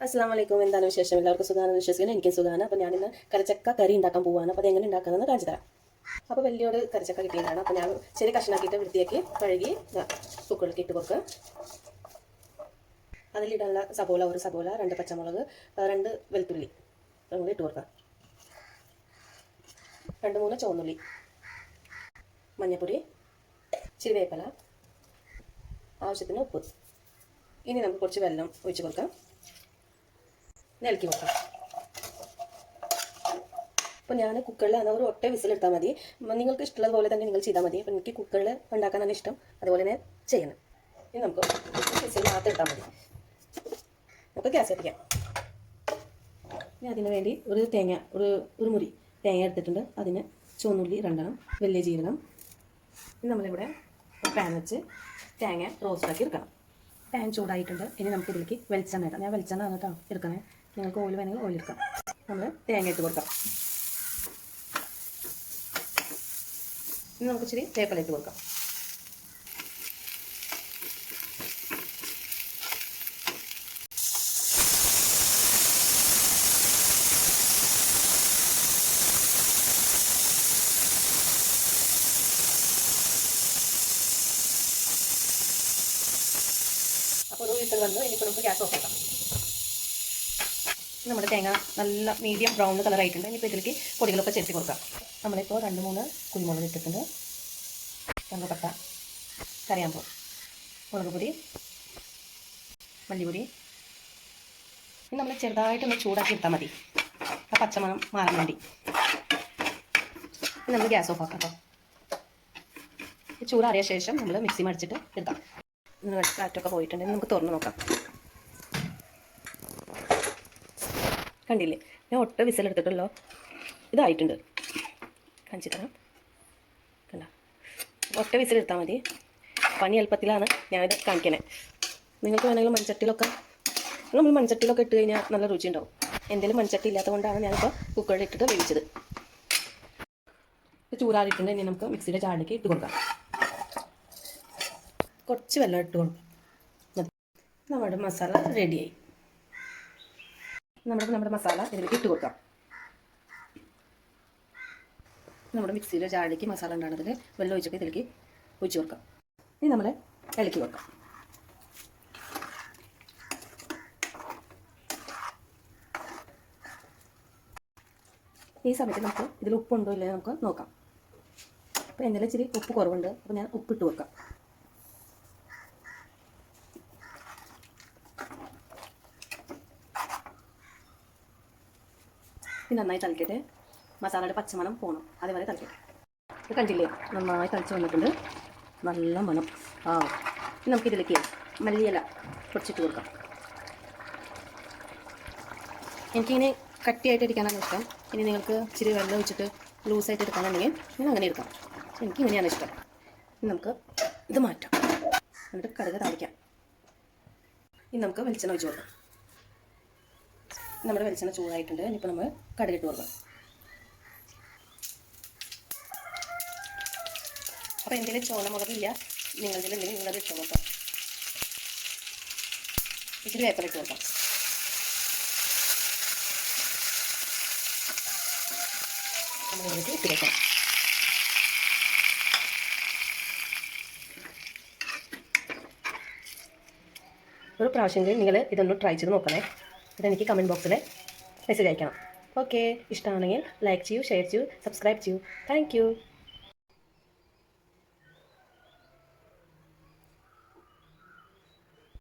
അസ്സലാമു അലൈക്കും. എന്താണ് വിശേഷം? എല്ലാവർക്കും സുഖാണെന്ന് വിശ്വസിക്കുന്നു. എനിക്കും സുഖമാണ്. അപ്പോൾ ഞാനിന്ന് കറിച്ചക്ക കറി ഉണ്ടാക്കാൻ പോവാണ്. അപ്പോൾ അതെങ്ങനെ ഉണ്ടാക്കാമെന്ന് കാണിച്ചു തരാം. അപ്പോൾ വലിയൊരു കറിച്ചക്ക കിട്ടിയതാണ്. അപ്പോൾ ഞാൻ ചെറിയ കഷ്ണാക്കിയിട്ട് വൃത്തിയാക്കി കഴുകി കുക്കറിലേക്ക് ഇട്ട് കൊടുക്കുക. അതിലിടാനുള്ള സബോള, ഒരു സബോള, 2 പച്ചമുളക്, 2 വെളുത്തുള്ളി കൂടി ഇട്ട് കൊടുക്കുക. 2-3 ചുവന്നുള്ളി, മഞ്ഞൾപ്പൊടി, ഇച്ചിരി വേപ്പില, ആവശ്യത്തിന് ഉപ്പ്. ഇനി നമുക്ക് കുറച്ച് വെള്ളം ഒഴിച്ച് കൊടുക്കാം. ഇളക്കി കൊടുക്കാം. അപ്പോൾ ഞാൻ കുക്കറിൽ ഒരു ഒറ്റ വിസിലെടുത്താൽ മതി. നിങ്ങൾക്ക് ഇഷ്ടമുള്ളതുപോലെ തന്നെ നിങ്ങൾ ചെയ്താൽ മതി. അപ്പോൾ എനിക്ക് കുക്കറിൽ ഉണ്ടാക്കാൻ തന്നെ ഇഷ്ടം, അതുപോലെ തന്നെ ചെയ്യണം. ഇനി നമുക്ക് വിസിൽ മാത്രം ഇട്ടാൽ മതി. നമുക്ക് ഗ്യാസ് കത്തിക്കാം. ഇനി അതിന് വേണ്ടി ഒരു മുറി തേങ്ങ എടുത്തിട്ടുണ്ട്. അതിന് ചുവന്നുള്ളി 2 വലിയ ജീരകം. ഇനി നമ്മളിവിടെ പാൻ വെച്ച് തേങ്ങ റോസ്റ്റാക്കി എടുക്കണം. പാൻ ചൂടായിട്ടുണ്ട്. ഇനി നമുക്ക് ഇതിലേക്ക് വെളിച്ചെണ്ണ ഇടാം. ഞാൻ വെളിച്ചെണ്ണ വന്നിട്ടാണ് എടുക്കണേ. നിങ്ങൾക്ക് ഓയിൽ വേണമെങ്കിൽ ഓയിൽ എടുക്കാം. നമ്മൾ തേങ്ങ ഇട്ട് കൊടുക്കാം. ഇനി നമുക്ക് ഇച്ചിരി വേപ്പില ഇട്ട് കൊടുക്കാം. അപ്പോൾ ഒരു വീട്ടിൽ വന്ന് ഇനിയിപ്പോൾ നമുക്ക് ഗ്യാസ് ഓഫ് ആക്കാം. നമ്മുടെ തേങ്ങ നല്ല മീഡിയം ബ്രൗൺ കളർ ആയിട്ടുണ്ട്. ഇനിയിപ്പോൾ ഇതിലേക്ക് പൊടികളൊക്കെ ചേർത്ത് കൊടുക്കാം. നമ്മളിപ്പോൾ 2-3 കുരുമുളക് ഇട്ടിട്ടുണ്ട്. പട്ട, കറിയാമ്പൂ, മുളക് പൊടി, മല്ലിപ്പൊടി. ഇനി നമ്മൾ ചെറുതായിട്ടൊന്ന് ചൂടാക്കി എടുത്താൽ മതി, ആ പച്ചമണം മാറാൻ വേണ്ടി. ഇനി നമ്മൾ ഗ്യാസ് ഓഫ് ആക്കാം. ചൂടാറിയ ശേഷം നമ്മൾ മിക്സി മടിച്ചിട്ട് എടുക്കാം. കാറ്റൊക്കെ പോയിട്ടുണ്ടെങ്കിൽ നമുക്ക് തുറന്ന് നോക്കാം. കണ്ടില്ലേ, ഞാൻ ഒറ്റ വിസിലെടുത്തിട്ടുള്ളൂ. ഇതായിട്ടുണ്ട്, കാണിച്ചു തരാം. കണ്ട, ഒറ്റ വിസിലെടുത്താൽ മതി. പണി എളുപ്പത്തിലാണ് ഞാനിത് കാണിക്കണേ. നിങ്ങൾക്ക് വേണമെങ്കിൽ നമ്മൾ മൺചട്ടിയിലൊക്കെ ഇട്ട് കഴിഞ്ഞാൽ നല്ല രുചി ഉണ്ടാവും. എന്തെങ്കിലും മൺചട്ടി ഇല്ലാത്തത് കൊണ്ടാണ് ഞാനിപ്പോൾ കുക്കറിൽ ഇട്ടിട്ട് വേവിച്ചത്. ചൂടാറിയിട്ടുണ്ട്. ഇനി നമുക്ക് മിക്സിയുടെ ജാറിലേക്ക് ഇട്ട് കൊടുക്കാം. കുറച്ച് വെള്ളം ഇട്ട് കൊടുക്കാം. നമ്മുടെ മസാല റെഡിയായി. നമ്മുടെ മസാല ഇതിലേക്ക് ഇട്ട് കൊടുക്കാം. നമ്മുടെ മിക്സിയുടെ ജാറിലേക്ക് മസാല ഉണ്ടാകുന്നതിൽ വെള്ളം ഒഴിച്ചിട്ട് ഇതിലേക്ക് ഒഴിച്ച് കൊടുക്കാം. ഇനി നമ്മൾ ഇളക്കി കൊടുക്കാം. ഈ സമയത്ത് നമുക്ക് ഇതിൽ ഉപ്പുണ്ടോ ഇല്ലയോ നമുക്ക് നോക്കാം. അപ്പോൾ എന്തെങ്കിലും ഇച്ചിരി ഉപ്പ് കുറവുണ്ട്. അപ്പോൾ ഞാൻ ഉപ്പിട്ട് കൊടുക്കാം. നന്നായി തിളക്കട്ടെ. മസാലയുടെ പച്ചമണം പോകണം, അതേപോലെ തിളക്കട്ടെ. ഇത് കണ്ടില്ലേ, നന്നായി തിളച്ച് വന്നിട്ടുണ്ട്. നല്ല മണം. ഇനി നമുക്കിതിലേക്ക് മല്ലിയില പൊടിച്ചിട്ട് കൊടുക്കാം. എനിക്കിങ്ങനെ കട്ടിയായിട്ട് ഇരിക്കാനാണ് ഇഷ്ടം. ഇനി നിങ്ങൾക്ക് ഇച്ചിരി വെള്ളം ഒഴിച്ചിട്ട് ലൂസായിട്ട് എടുക്കാനുണ്ടെങ്കിൽ ഇങ്ങനെ അങ്ങനെ എടുക്കാം. എനിക്കിങ്ങനെയാണ് ഇഷ്ടം. ഇനി നമുക്ക് ഇത് മാറ്റാം. എന്നിട്ട് കടുക് താളിക്കാം. ഇനി നമുക്ക് വെളിച്ചെണ്ണ ഒഴിച്ച് കൊടുക്കാം. നമ്മുടെ വെളിച്ചെണ്ണ ചൂടായിട്ടുണ്ട്. ഇനിയിപ്പോൾ നമ്മൾ കടുകിട്ട് കൊടുക്കാം. അപ്പോൾ എന്തെങ്കിലും ചോളമുളകില്ല നിങ്ങളുടെയിലുണ്ടെങ്കിൽ നിങ്ങളത് ഇട്ട് കൊടുക്കാം. ഇച്ചിരി വേപ്പില ഇട്ട് കൊടുക്കാം. നമ്മളിതിലേക്ക് ഇട്ട് വെക്കാം. ഒരു പ്രാവശ്യമെങ്കിലും നിങ്ങൾ ഇതൊന്ന് ട്രൈ ചെയ്ത് നോക്കണേ. ഇതെനിക്ക് കമൻറ്റ് ബോക്സിൽ മെസ്സേജ് അയക്കണം. ഓക്കെ, ഇഷ്ടമാണെങ്കിൽ ലൈക്ക് ചെയ്യൂ, ഷെയർ ചെയ്യൂ, സബ്സ്ക്രൈബ് ചെയ്യൂ. Thank you.